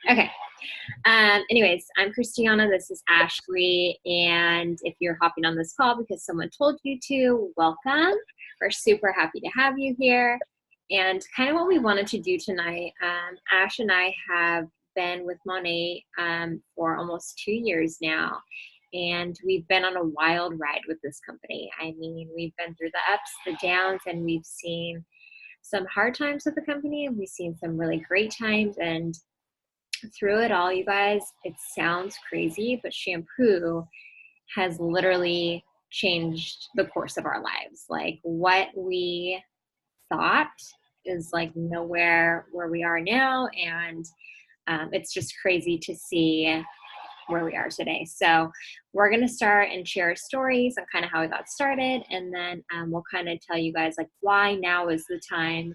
Okay. Anyways, I'm Christiana. This is Ashley. And if you're hopping on this call because someone told you to, welcome. We're super happy to have you here. And kind of what we wanted to do tonight, Ash and I have been with Monat for almost 2 years now. And we've been on a wild ride with this company. I mean, we've been through the ups, the downs, and we've seen some hard times with the company. We've seen some really great times. And through it all, you guys, it sounds crazy, but shampoo has literally changed the course of our lives. Like what we thought is like nowhere where we are now. And it's just crazy to see where we are today. So we're going to start and share stories on kind of how we got started. And then we'll kind of tell you guys like why now is the time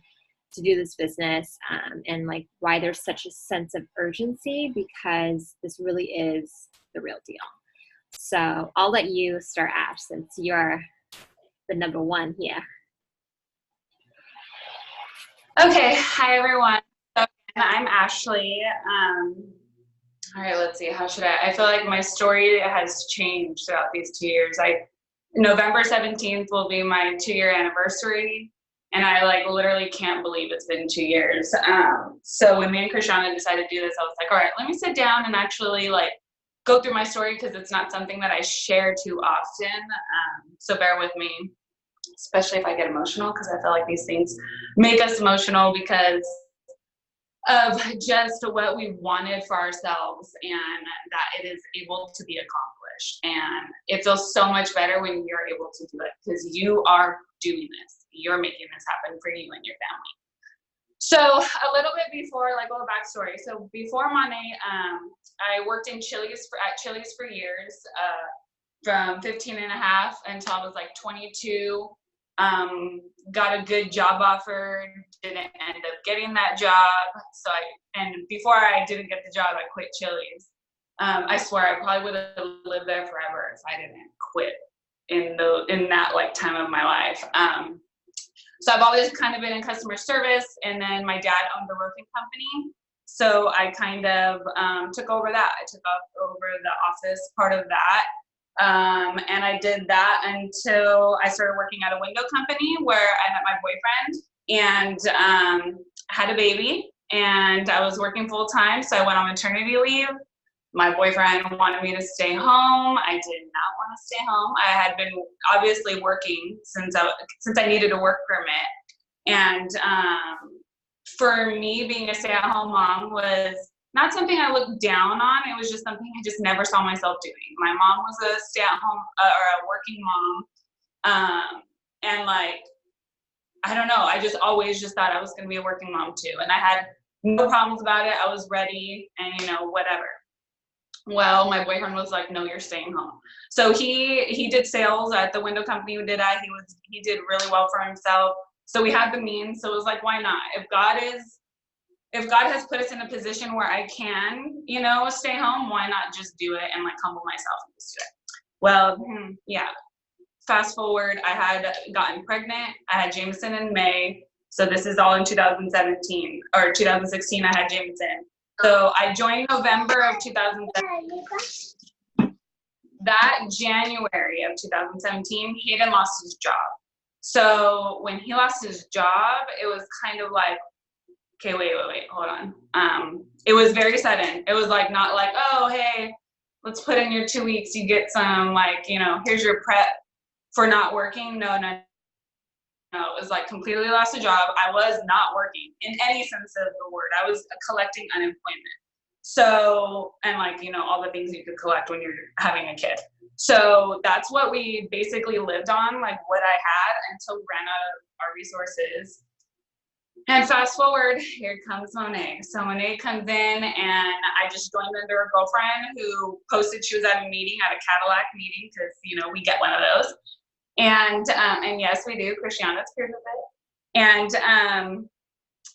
to do this business, and like why there's such a sense of urgency, because this really is the real deal. So I'll let you start, Ash, since you're the number one here. Okay, hi everyone. So I'm Ashley. All right, let's see, how should I feel like my story has changed throughout these 2 years. November 17th will be my 2-year anniversary. And I like literally can't believe it's been 2 years. So when me and Christiana decided to do this, I was like, all right, let me sit down and actually like go through my story, because it's not something that I share too often. So bear with me, especially if I get emotional, because I feel like these things make us emotional because of just what we wanted for ourselves and that it is able to be accomplished. And it feels so much better when you're able to do it, because you are doing this. You're making this happen for you and your family. So a little bit before, like a little backstory. So before Monat, I worked in Chili's for years, from 15 and a half until I was like 22. Got a good job offer, didn't end up getting that job. And before I didn't get the job, I quit Chili's. I swear I probably would have lived there forever if I didn't quit in that like time of my life. So I've always kind of been in customer service, and then my dad owned a roofing company. So I kind of took over that. I took over the office part of that. And I did that until I started working at a window company where I met my boyfriend and had a baby, and I was working full time. So I went on maternity leave. My boyfriend wanted me to stay home. I did not want to stay home. I had been obviously working since I needed a work permit. And for me, being a stay-at-home mom was not something I looked down on. It was just something I just never saw myself doing. My mom was a stay-at-home or a working mom. And like, I don't know, I just always just thought I was going to be a working mom too. And I had no problems about it. I was ready and, whatever. Well, my boyfriend was like, no, you're staying home. So he did sales at the window company. Who did that? He did really well for himself. So we had the means. So it was like, why not? If God has put us in a position where I can, stay home, why not just do it and like humble myself and just do it? Well, yeah. Fast forward, I had gotten pregnant. I had Jameson in May. So this is all in 2017 or 2016. I had Jameson. So I joined November of 2017. That January of 2017, Hayden lost his job. So when he lost his job, it was kind of like, okay, wait, hold on. It was very sudden. It was like, not like, oh, hey, let's put in your 2 weeks. You get some like, here's your prep for not working. No, it was like completely lost a job. I was not working in any sense of the word. I was collecting unemployment. So, and like, all the things you could collect when you're having a kid. So that's what we basically lived on, like what I had until we ran out of our resources. And fast forward, here comes Monat. So Monat comes in and I just joined under a girlfriend who posted she was at a meeting, at a Cadillac meeting, because, we get one of those. And yes, we do. Christiana's proof of it. And,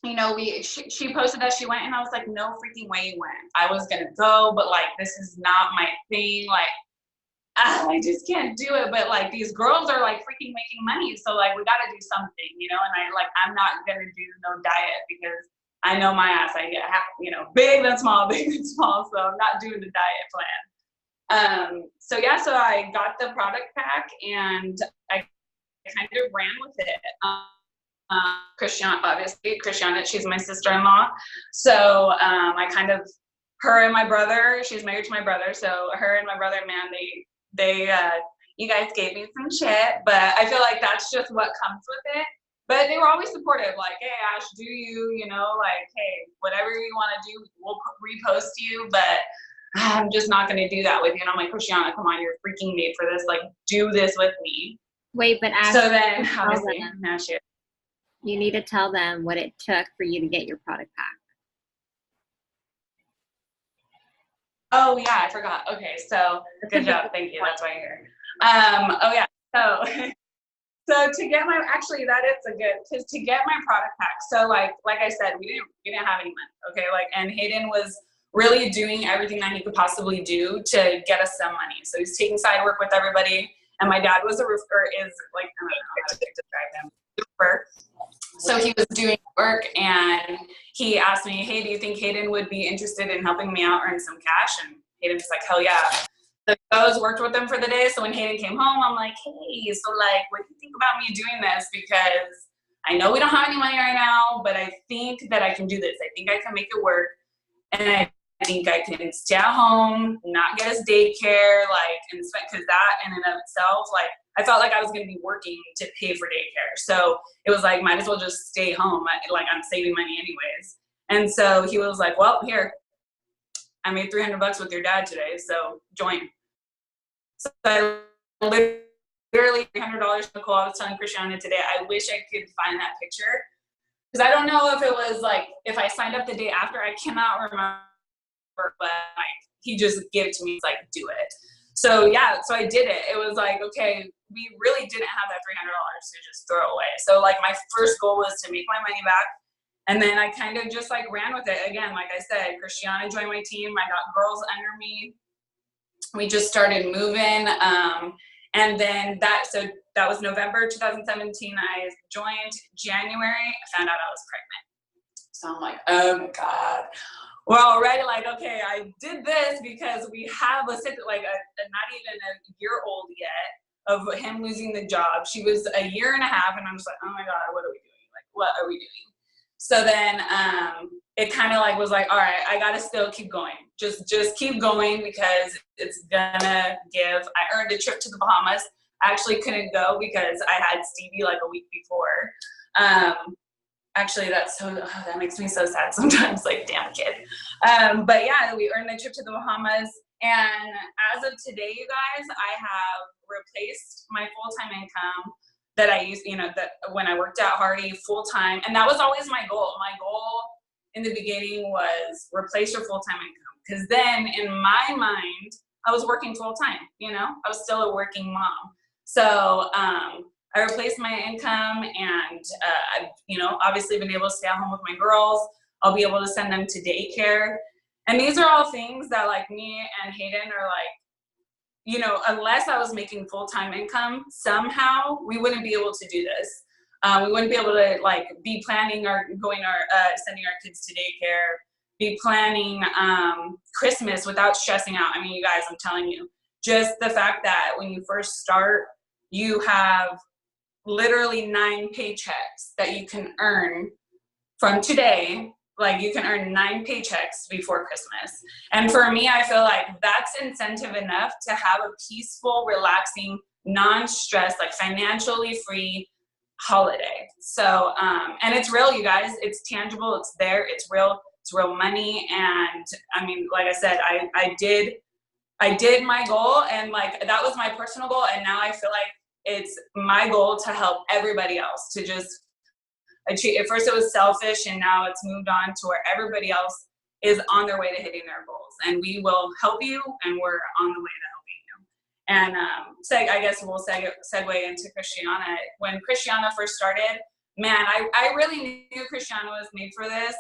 she posted that she went, and I was like, no freaking way you went. I was going to go, but like, this is not my thing. Like, I just can't do it. But like, these girls are like freaking making money. So like, we got to do something, and I'm not going to do no diet because I know my ass. I get, you know, big and small, big and small. So I'm not doing the diet plan. So yeah, so I got the product pack and I kind of ran with it. Christiana, she's my sister-in-law. So I kind of, her and my brother, she's married to my brother. So her and my brother, man, you guys gave me some shit, but I feel like that's just what comes with it. But they were always supportive, like, hey, Ash, do you know, like, hey, whatever you want to do, we'll repost you, but I'm just not going to do that with you. And I'm like, Christiana, come on, you're freaking made for this. Like, do this with me. Wait, but Ash, so then, obviously, now she. You need to tell them what it took for you to get your product pack. Oh yeah, I forgot. Okay, so good job. Thank you. That's why you're here. Oh yeah. So to get my, actually that is a good, to get my product pack. So like I said, we didn't have any money. Okay, like, and Hayden was really doing everything that he could possibly do to get us some money. So he's taking side work with everybody. And my dad was a roofer, is like, I don't know how to describe him. Roofer. So he was doing work and he asked me, hey, do you think Hayden would be interested in helping me out earn some cash? And Hayden was like, hell yeah. So I worked with them for the day. So when Hayden came home, I'm like, hey, so like, what do you think about me doing this? Because I know we don't have any money right now, but I think that I can do this. I think I can make it work. And I think I can stay at home, not get us daycare, like, and spend, because that in and of itself, like, I felt like I was going to be working to pay for daycare. So it was like, might as well just stay home. Like, I'm saving money anyways. And so he was like, well, here, I made $300 with your dad today, so join. So I literally $300 Nicole. I was telling Christiana today, I wish I could find that picture. Because I don't know if it was like, if I signed up the day after, I cannot remember, but like, he just gave it to me, he's like, do it. So yeah, so I did it. It was like, okay, we really didn't have that $300 to just throw away. So like my first goal was to make my money back. And then I kind of just like ran with it. Again, like I said, Christiana joined my team. I got girls under me. We just started moving. And then so that was November 2017. I joined January. I found out I was pregnant. So I'm like, oh God. We're already like, okay, I did this because we have not even a year old yet of him losing the job. She was a year and a half, and I'm just like, oh my God, what are we doing? Like, what are we doing? So then it kind of like was like, all right, I gotta still keep going. Just keep going because it's gonna give. I earned a trip to the Bahamas. I actually couldn't go because I had Stevie like a week before. Actually, that makes me so sad sometimes, like, damn kid. But yeah, we earned the trip to the Bahamas. And as of today, you guys, I have replaced my full-time income that I used, that when I worked at Hardy full-time. And that was always my goal. My goal in the beginning was replace your full-time income. Because then in my mind, I was working full-time, I was still a working mom. So, I replaced my income and, I've, obviously been able to stay at home with my girls. I'll be able to send them to daycare. And these are all things that like me and Hayden are like, unless I was making full-time income, somehow we wouldn't be able to do this. We wouldn't be able to like be planning sending our kids to daycare, be planning Christmas without stressing out. I mean, you guys, I'm telling you, just the fact that when you first start, you have literally 9 paychecks that you can earn from today. Like you can earn 9 paychecks before Christmas. And for me, I feel like that's incentive enough to have a peaceful, relaxing, non-stress, like financially free holiday. So, and it's real, you guys, it's tangible, it's there, it's real money. And I mean, like I said, I did my goal, and like, that was my personal goal. And now I feel like it's my goal to help everybody else to just achieve. At first it was selfish, and now it's moved on to where everybody else is on their way to hitting their goals. And we will help you, and we're on the way to helping you. And I guess we'll segue into Christiana. When Christiana first started, man, I really knew Christiana was made for this.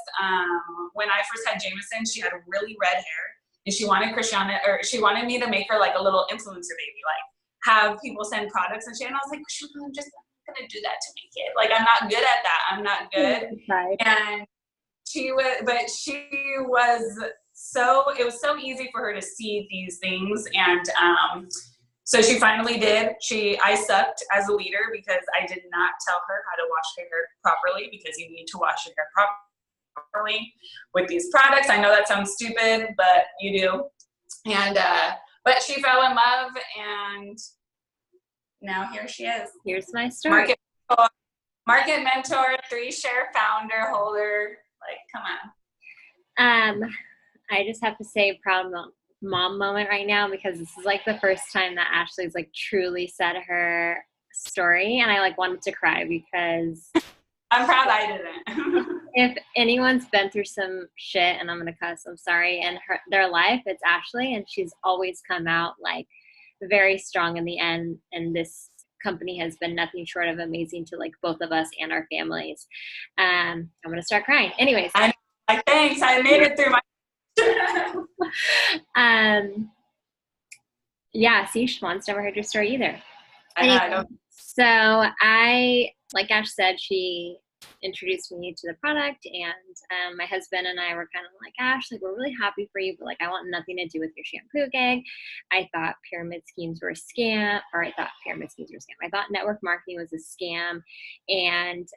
When I first had Jameson, she had really red hair, and she wanted me to make her like a little influencer baby, like have people send products and shit. And I was like, I'm just not gonna do that to my kid. Like, I'm not good at that. I'm not good. Right. And it was so easy for her to see these things. And so she finally did. I sucked as a leader because I did not tell her how to wash her hair properly, because you need to wash your hair properly with these products. I know that sounds stupid, but you do. And but she fell in love, and now here she is. Here's my story. Market mentor, 3-share founder, holder. Like, come on. I just have to say proud mom moment right now, because this is like the first time that Ashley's like truly said her story, and I like wanted to cry because I'm proud I didn't. If anyone's been through some shit, and I'm gonna cuss, I'm sorry, in their life, it's Ashley, and she's always come out like very strong in the end, and this company has been nothing short of amazing to like both of us and our families. I'm gonna start crying. Anyways. Thanks, I made it through my yeah, see, Siobhan's never heard your story either. Anyway, so like Ash said, she introduced me to the product, and my husband and I were kind of like, Ash, like, we're really happy for you, but like, I want nothing to do with your shampoo gig. I thought pyramid schemes were a scam, or I thought network marketing was a scam, and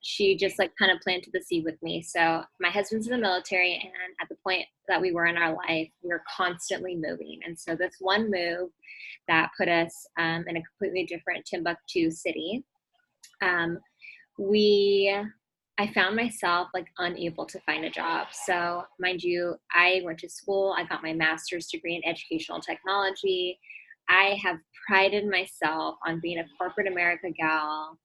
she just like kind of planted the seed with me. So my husband's in the military, and at the point that we were in our life, we were constantly moving. And so this one move that put us in a completely different Timbuktu city, I found myself like unable to find a job. So mind you, I went to school, I got my master's degree in educational technology. I have prided myself on being a corporate America gal,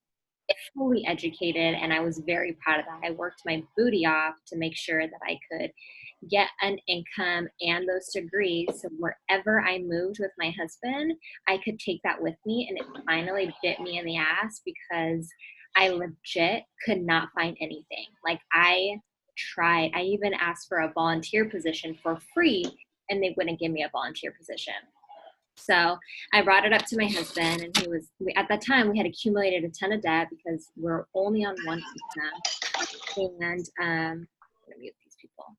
fully educated, and I was very proud of that. I worked my booty off to make sure that I could get an income and those degrees, so wherever I moved with my husband, I could take that with me. And it finally bit me in the ass, because I legit could not find anything. Like, I tried. I even asked for a volunteer position for free, and they wouldn't give me a volunteer position. So I brought it up to my husband, and at that time, we had accumulated a ton of debt because we're only on one income. And I'm gonna mute these people.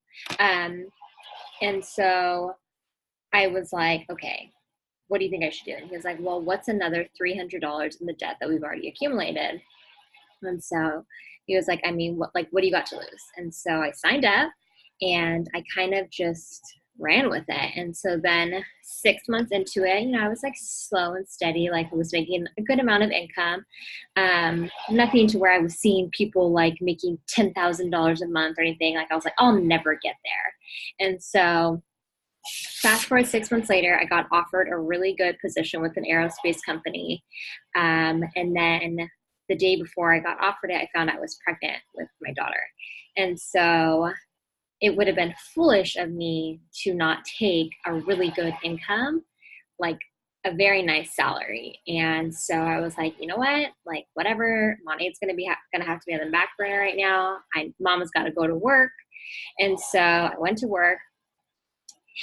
And so I was like, okay, what do you think I should do? And he was like, well, what's another $300 in the debt that we've already accumulated? And so he was like, I mean, what do you got to lose? And so I signed up, and I kind of just ran with it. And so then 6 months into it, I was like slow and steady, like I was making a good amount of income. Nothing to where I was seeing people like making $10,000 a month or anything. Like, I was like, I'll never get there. And so fast forward 6 months later, I got offered a really good position with an aerospace company. And then the day before I got offered it, I found I was pregnant with my daughter. And so it would have been foolish of me to not take a really good income, like a very nice salary. And so I was like, you know what, like, whatever, Montate's gonna have to be on the back burner right now. Mama's got to go to work. And so I went to work,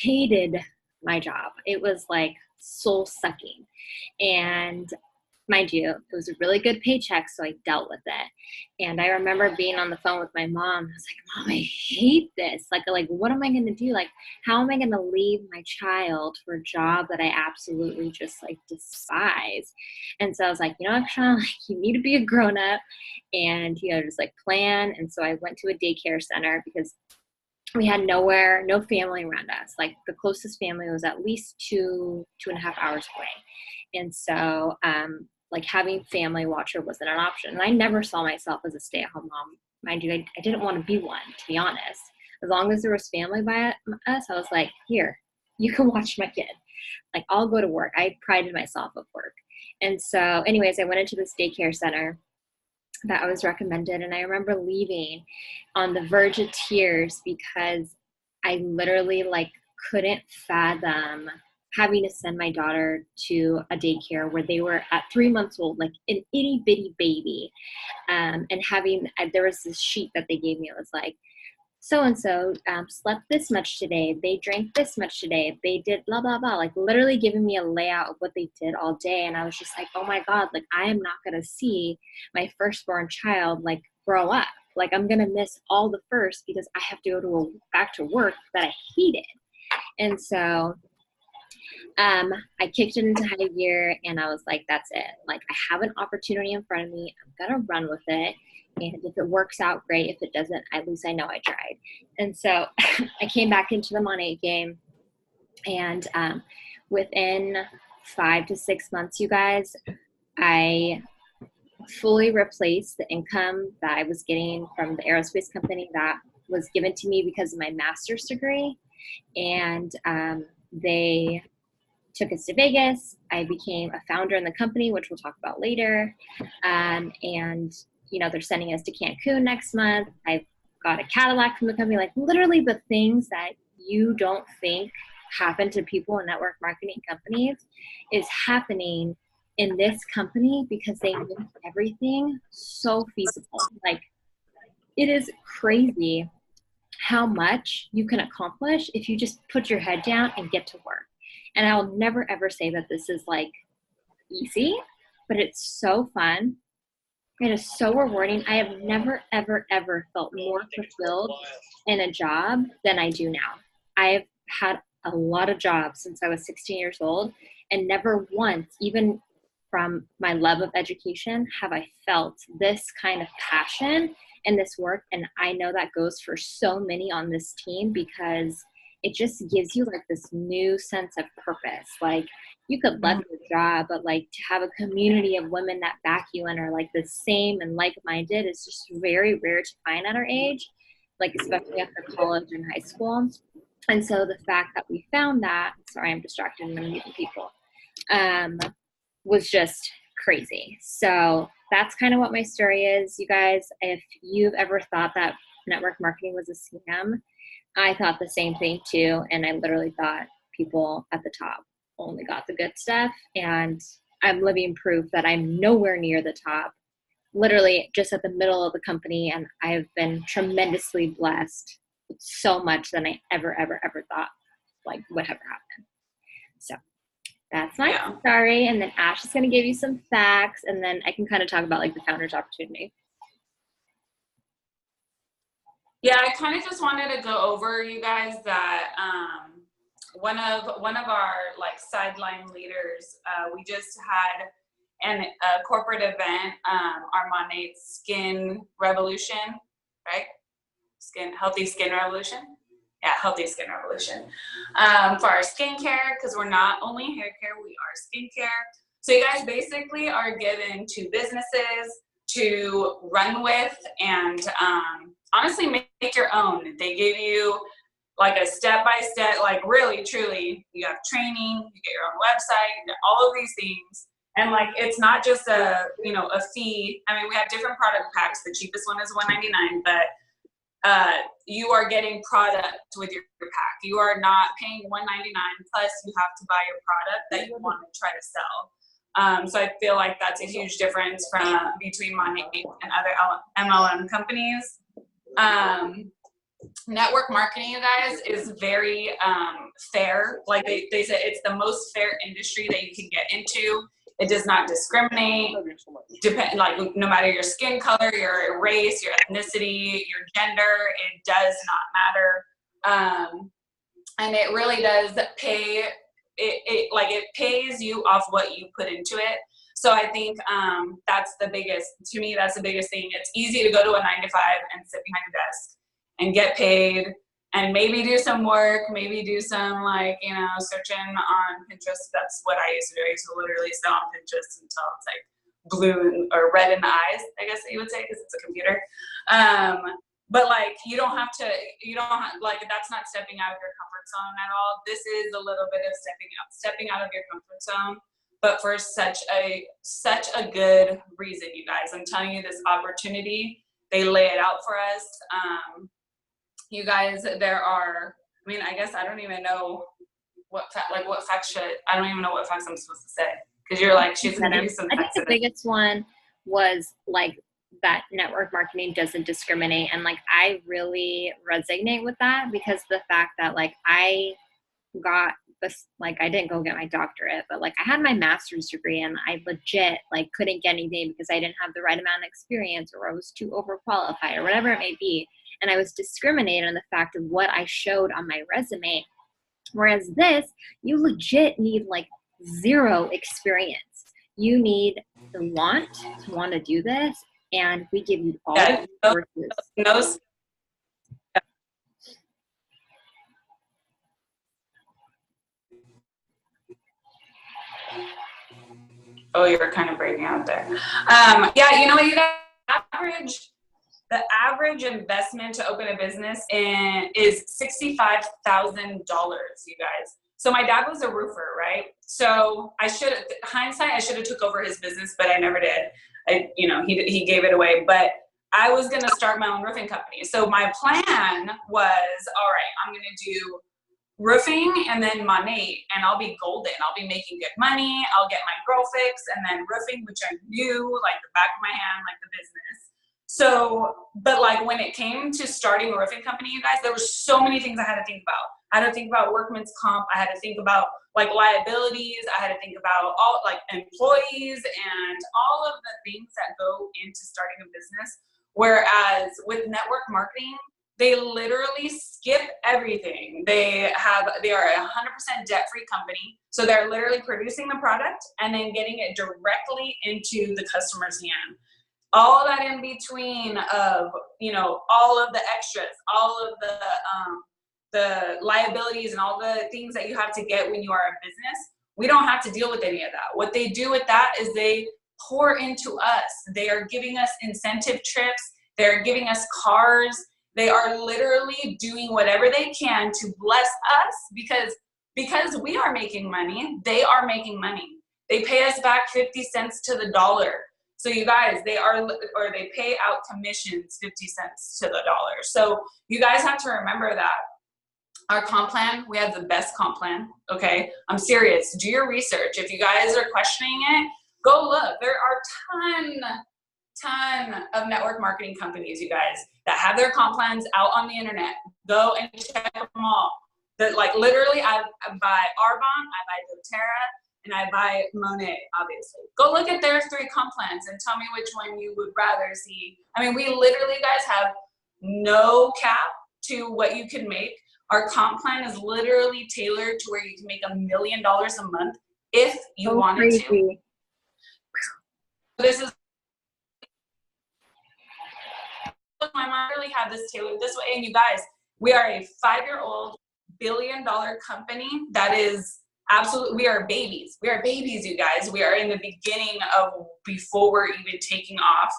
hated my job. It was like soul sucking. And mind you, it was a really good paycheck, so I dealt with it. And I remember being on the phone with my mom. I was like, Mom, I hate this. Like, what am I going to do? Like, how am I going to leave my child for a job that I absolutely just like despise? And so I was like, Sean, like, you need to be a grown up and, just like plan. And so I went to a daycare center because we had no family around us. Like, the closest family was at least 2.5 hours away. And so, like, having family watcher wasn't an option. And I never saw myself as a stay-at-home mom. Mind you, I didn't want to be one, to be honest. As long as there was family by us, I was like, here, you can watch my kid. Like, I'll go to work. I prided myself of work. And so anyways, I went into this daycare center that I was recommended. And I remember leaving on the verge of tears because I literally like couldn't fathom having to send my daughter to a daycare where they were at 3 months old, like an itty bitty baby. And there was this sheet that they gave me. It was like, so-and-so slept this much today. They drank this much today. They did blah, blah, blah. Like, literally giving me a layout of what they did all day. And I was just like, oh my God, like, I am not going to see my firstborn child like grow up. Like, I'm going to miss all the first because I have to go back to work that I hated. And so I kicked it into high gear and I was like, that's it. Like, I have an opportunity in front of me. I'm going to run with it. And if it works out, great. If it doesn't, at least I know I tried. And so I came back into the Mon8 game. And within 5 to 6 months, you guys, I fully replaced the income that I was getting from the aerospace company that was given to me because of my master's degree. And they took us to Vegas. I became a founder in the company, which we'll talk about later. And, you know, they're sending us to Cancun next month. I've got a Cadillac from the company, like literally the things that you don't think happen to people in network marketing companies is happening in this company because they make everything so feasible. Like, it is crazy how much you can accomplish if you just put your head down and get to work. And I'll never ever say that this is like easy, but it's so fun. It is so rewarding. I have never, ever, ever felt more fulfilled in a job than I do now. I've had a lot of jobs since I was 16 years old, and never once, even from my love of education, have I felt this kind of passion in this work. And I know that goes for so many on this team because it just gives you like this new sense of purpose. Like, you could love your job, but like to have a community of women that back you and are like the same and like-minded is just very rare to find at our age, like especially after college and high school. And so the fact that we found that, sorry, I'm distracted and I'm meeting people, was just crazy. So that's kind of what my story is, you guys. If you've ever thought that network marketing was a scam, I thought the same thing too. And I literally thought people at the top only got the good stuff. And I'm living proof that I'm nowhere near the top, literally just at the middle of the company. And I have been tremendously blessed with so much than I ever, ever, ever thought like would ever happen. So that's my story. And then Ash is going to give you some facts, and then I can kind of talk about like the founder's opportunity. Yeah, I kind of just wanted to go over, you guys, that one of our like sideline leaders, we just had a corporate event, our Mon8 Skin Revolution, right? Healthy Skin Revolution. Yeah, Healthy Skin Revolution. For our skincare, because we're not only hair care, we are skincare. So you guys basically are given 2 businesses to run with and honestly make your own. They give you like a step-by-step, like really, truly, you have training, you get your own website, you get all of these things. And like, it's not just a fee. I mean, we have different product packs. The cheapest one is $199, but you are getting product with your pack. You are not paying $199 plus you have to buy your product that you want to try to sell. So I feel like that's a huge difference between Mon8 and other MLM companies. Network marketing, you guys, is very fair. Like they said, it's the most fair industry that you can get into. It does not discriminate, like no matter your skin color, your race, your ethnicity, your gender, it does not matter. And it really does pay, it pays you off what you put into it. So I think that's the biggest, to me, that's the biggest thing. It's easy to go to a 9-to-5 and sit behind a desk and get paid and maybe do some work, maybe do some searching on Pinterest. That's what I used to do. I used to literally sit on Pinterest until it's like blue or red in the eyes, I guess you would say, because it's a computer. But like, you don't have, like, that's not stepping out of your comfort zone at all. This is a little bit of stepping out of your comfort zone, but for such a good reason, you guys. I'm telling you, this opportunity, they lay it out for us. You guys, there are, I mean, I guess I don't even know what facts I don't even know what facts I'm supposed to say. Because you're like, she's going to give you some facts. I think the biggest one was like that network marketing doesn't discriminate. And like, I really resonate with that because the fact that like I got like I didn't go get my doctorate, but like I had my master's degree and I legit like couldn't get anything because I didn't have the right amount of experience or I was too overqualified or whatever it may be. And I was discriminated on the fact of what I showed on my resume. Whereas this, you legit need like zero experience. You need the want to want to do this, and we give you all the resources. Oh, you're kind of breaking out there. Yeah, you know what, you guys, the average investment to open a business is $65,000, you guys. So my dad was a roofer, right? So hindsight, I should have took over his business, but I never did. He gave it away, but I was going to start my own roofing company. So my plan was, all right, I'm going to do roofing and then Monat, and I'll be golden. I'll be making good money. I'll get my girl fix, and then roofing, which I knew like the back of my hand, like the business. So, but like when it came to starting a roofing company, you guys, there were so many things I had to think about. I had to think about workman's comp. I had to think about like liabilities. I had to think about all like employees and all of the things that go into starting a business. Whereas with network marketing, they literally skip everything. They are a 100% debt-free company. So they're literally producing the product and then getting it directly into the customer's hand. All that in between of, all of the extras, all of the liabilities and all the things that you have to get when you are a business, we don't have to deal with any of that. What they do with that is they pour into us. They are giving us incentive trips. They're giving us cars. They are literally doing whatever they can to bless us because we are making money. They are making money. They pay us back 50 cents to the dollar. So you guys, they pay out commissions 50 cents to the dollar. So you guys have to remember that. Our comp plan, we have the best comp plan, okay? I'm serious. Do your research. If you guys are questioning it, go look. There are ton of network marketing companies, you guys, that have their comp plans out on the internet. Go and check them all. Literally, I buy Arbonne, I buy doTERRA, and I buy Monat, obviously. Go look at their 3 comp plans and tell me which one you would rather see. I mean, we literally, guys, have no cap to what you can make. Our comp plan is literally tailored to where you can make $1 million a month if you wanted to. This is my mom really had this tailored this way. And you guys, we are a 5-year-old billion-dollar company that is absolutely, we are babies. We are babies, you guys. We are in the beginning of before we're even taking off.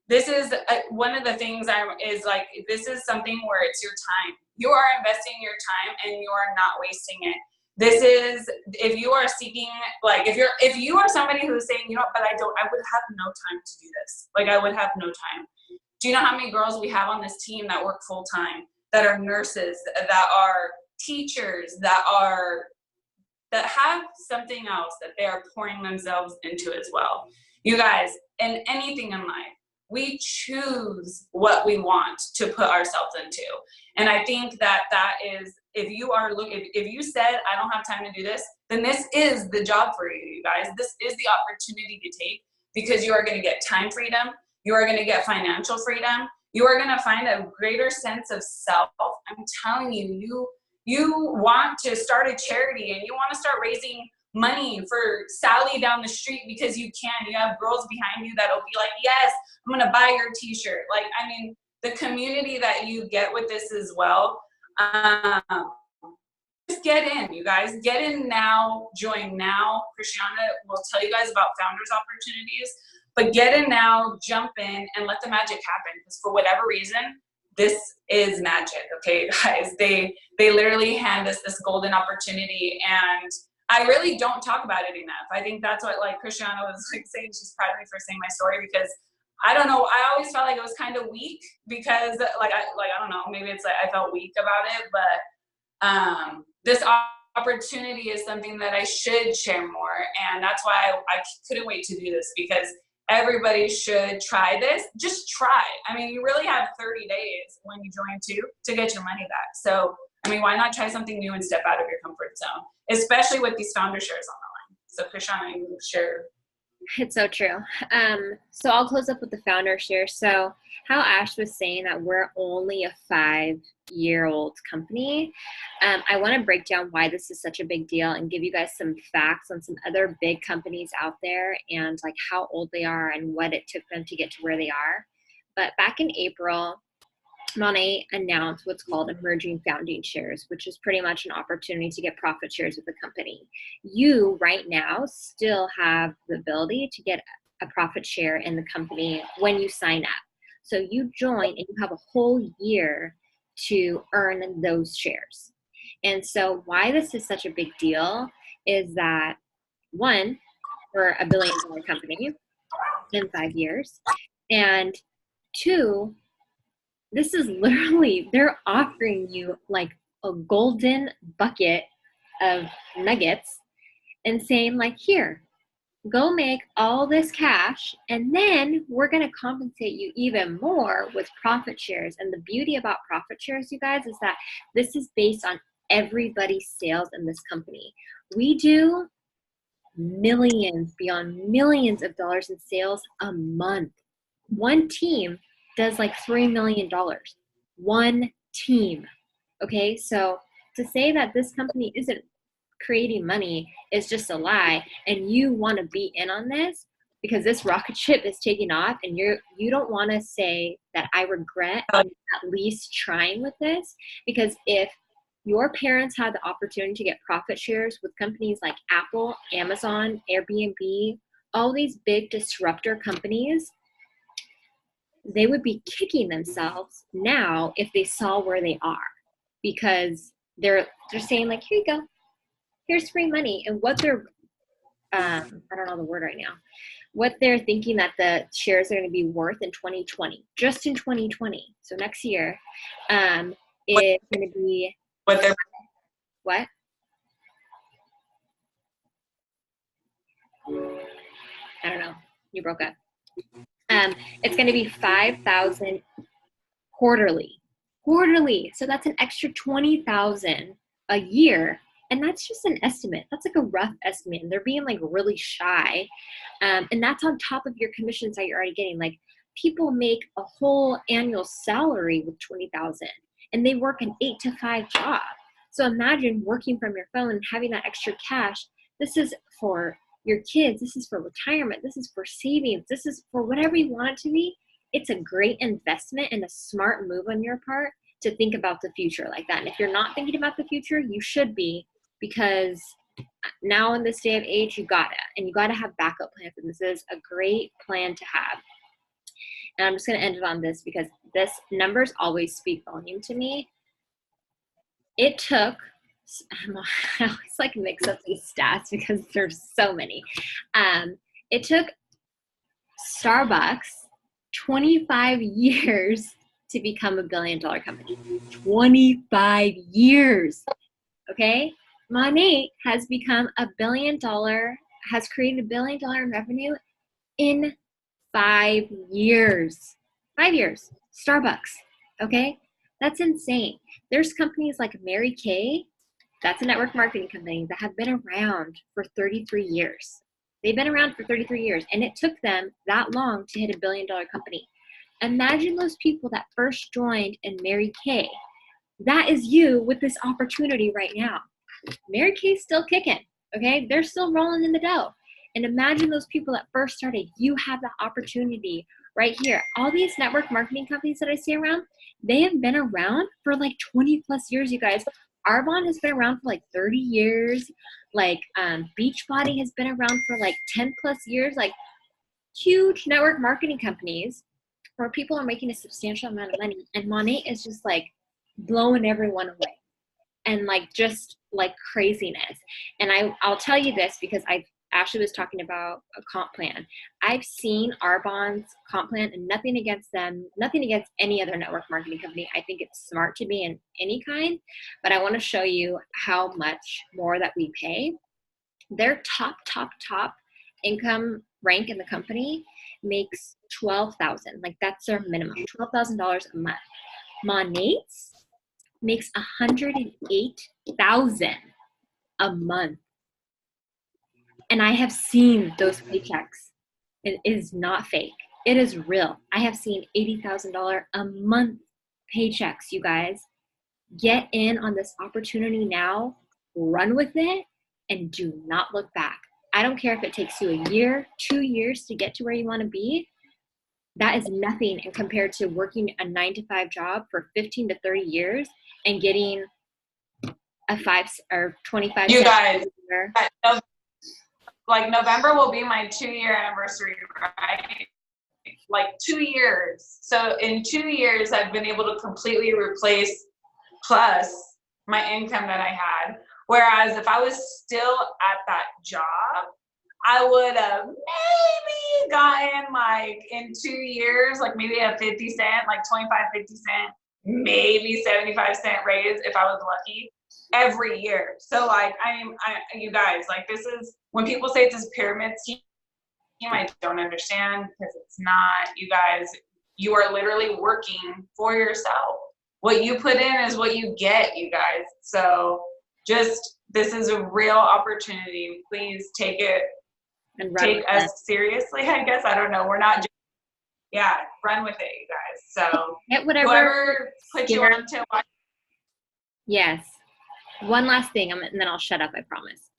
This is one of the things this is something where it's your time. You are investing your time and you are not wasting it. This is, if you are seeking, if you are somebody who's saying, but I would have no time to do this. I would have no time. Do you know how many girls we have on this team that work full time, that are nurses, that are teachers, that have something else that they are pouring themselves into as well? You guys, in anything in life, we choose what we want to put ourselves into. And I think that is, if you said, I don't have time to do this, then this is the job for you, you guys. This is the opportunity to take, because you are going to get time freedom. You are going to get financial freedom. You are going to find a greater sense of self. I'm telling you, you want to start a charity and you want to start raising money for Sally down the street because you can. You have girls behind you that'll be like, yes, I'm going to buy your t-shirt. The community that you get with this as well. Just get in, you guys. Get in now. Join now. Christiana will tell you guys about founders opportunities. But get in now, jump in, and let the magic happen. Because for whatever reason, this is magic, okay, guys? They literally hand us this golden opportunity, and I really don't talk about it enough. I think that's what Christiana was saying. She's proud of me for saying my story, because I don't know. I always felt like it was kind of weak because I don't know. Maybe it's I felt weak about it, but this opportunity is something that I should share more, and that's why I couldn't wait to do this, because everybody should try this. Just try. I mean, you really have 30 days when you join to get your money back. So I mean, why not try something new and step out of your comfort zone, especially with these founder shares on the line? So Krishana, you share. It's so true. So I'll close up with the founder share. So how Ash was saying that we're only a 5-year-old company, I want to break down why this is such a big deal and give you guys some facts on some other big companies out there and like how old they are and what it took them to get to where they are. But back in April, Monat announced what's called emerging founding shares, which is pretty much an opportunity to get profit shares with the company. You right now still have the ability to get a profit share in the company when you sign up. So you join and you have a whole year to earn those shares. And so why this is such a big deal is that, one, we're a $1 billion company in 5 years, and two, this is literally, they're offering you like a golden bucket of nuggets and saying like, here, go make all this cash, and then we're going to compensate you even more with profit shares. And the beauty about profit shares, you guys, is that this is based on everybody's sales in this company. We do millions, beyond millions of dollars in sales a month. One team does like $3 million. One team. Okay, so to say that this company isn't creating money is just a lie, and you want to be in on this because this rocket ship is taking off, and you don't want to say that I regret at least trying with this, because if your parents had the opportunity to get profit shares with companies like Apple, Amazon, Airbnb, all these big disruptor companies, they would be kicking themselves now if they saw where they are, because they're saying like, here you go, here's free money. And what they're I don't know the word right now, what they're thinking that the shares are going to be worth in 2020, just in 2020, so next year, it's going to be what? I don't know. You broke up. It's going to be 5,000 quarterly. So that's an extra 20,000 a year. And that's just an estimate. That's like a rough estimate. And they're being like really shy. And that's on top of your commissions that you're already getting. Like, people make a whole annual salary with 20,000, and they work an 8 to 5 job. So imagine working from your phone and having that extra cash. This is for your kids. This is for retirement. This is for savings. This is for whatever you want it to be. It's a great investment and a smart move on your part to think about the future like that. And if you're not thinking about the future, you should be, because now in this day of age, you gotta, and you gotta have backup plans. And this is a great plan to have. And I'm just gonna end it on this, because this numbers always speak volume to me. It took, I always like mix up these stats because there's so many. It took Starbucks 25 years to become a $1 billion company. 25 years, okay? Monat has become a $1 billion, has created $1 billion in revenue in 5 years. 5 years, Starbucks, okay? That's insane. There's companies like Mary Kay, that's a network marketing company, that have been around for 33 years. They've been around for 33 years, and it took them that long to hit a $1 billion company. Imagine those people that first joined in Mary Kay. That is you with this opportunity right now. Mary Kay's still kicking, okay? They're still rolling in the dough. And imagine those people that first started. You have the opportunity right here. All these network marketing companies that I see around, they have been around for like 20 plus years, you guys. Arbonne has been around for like 30 years. Like Beachbody has been around for like 10 plus years. Like huge network marketing companies where people are making a substantial amount of money. And Monat is just like blowing everyone away. And like just like craziness. And I'll tell you this because Ashley was talking about a comp plan. I've seen Arbonne's comp plan, and nothing against them, nothing against any other network marketing company. I think it's smart to be in any kind, but I want to show you how much more that we pay. Their top income rank in the company makes $12,000. Like that's their minimum, $12,000 a month. Monat's makes $108,000 a month. And I have seen those paychecks. It is not fake. It is real. I have seen $80,000 a month paychecks, you guys. Get in on this opportunity now, run with it, and do not look back. I don't care if it takes you a year, 2 years to get to where you want to be. That is nothing in compared to working a 9-to-5 job for 15 to 30 years and getting a 5 or 25 You cents guys, like November will be my 2-year anniversary, right? Like 2 years. So in 2 years, I've been able to completely replace plus my income that I had. Whereas if I was still at that job, I would have maybe gotten like in 2 years, like maybe a 50 cent, like 25, 50 cent, maybe 75-cent raise if I was lucky every year. So like, you guys, like this is, when people say it's this pyramid scheme, I don't understand because it's not. You guys, you are literally working for yourself. What you put in is what you get, you guys. So just, this is a real opportunity. Please take it, and take us seriously, I guess. I don't know. We're not just, yeah, run with it, you guys. So get whatever whoever put you on to watch. Yes. One last thing, and then I'll shut up, I promise.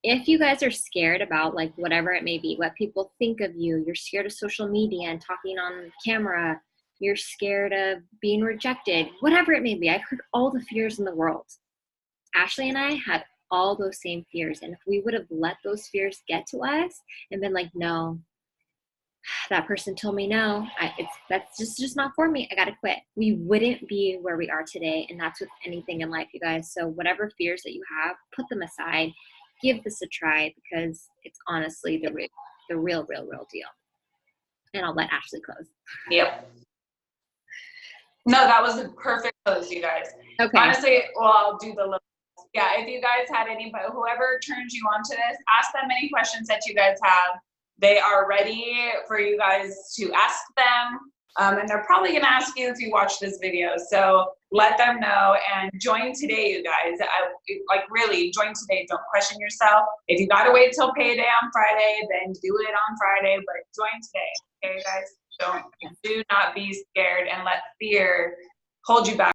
If you guys are scared about like whatever it may be, what people think of you, you're scared of social media and talking on camera, you're scared of being rejected, whatever it may be. I've heard all the fears in the world. Ashley and I had all those same fears. And if we would have let those fears get to us and been like, no, that person told me no, that's just not for me, I gotta quit, we wouldn't be where we are today. And that's with anything in life, you guys. So whatever fears that you have, put them aside, give this a try, because it's honestly the real deal. And I'll let Ashley close. Yep. No, that was a perfect close, you guys. Okay. Honestly, well, I'll do the little. Yeah, if you guys had any, but whoever turns you on to this, ask them any questions that you guys have. They are ready for you guys to ask them. And they're probably going to ask you if you watch this video. So let them know and join today, you guys. Like really, join today. Don't question yourself. If you got to wait till payday on Friday, then do it on Friday. But join today, okay, guys? Do not be scared and let fear hold you back.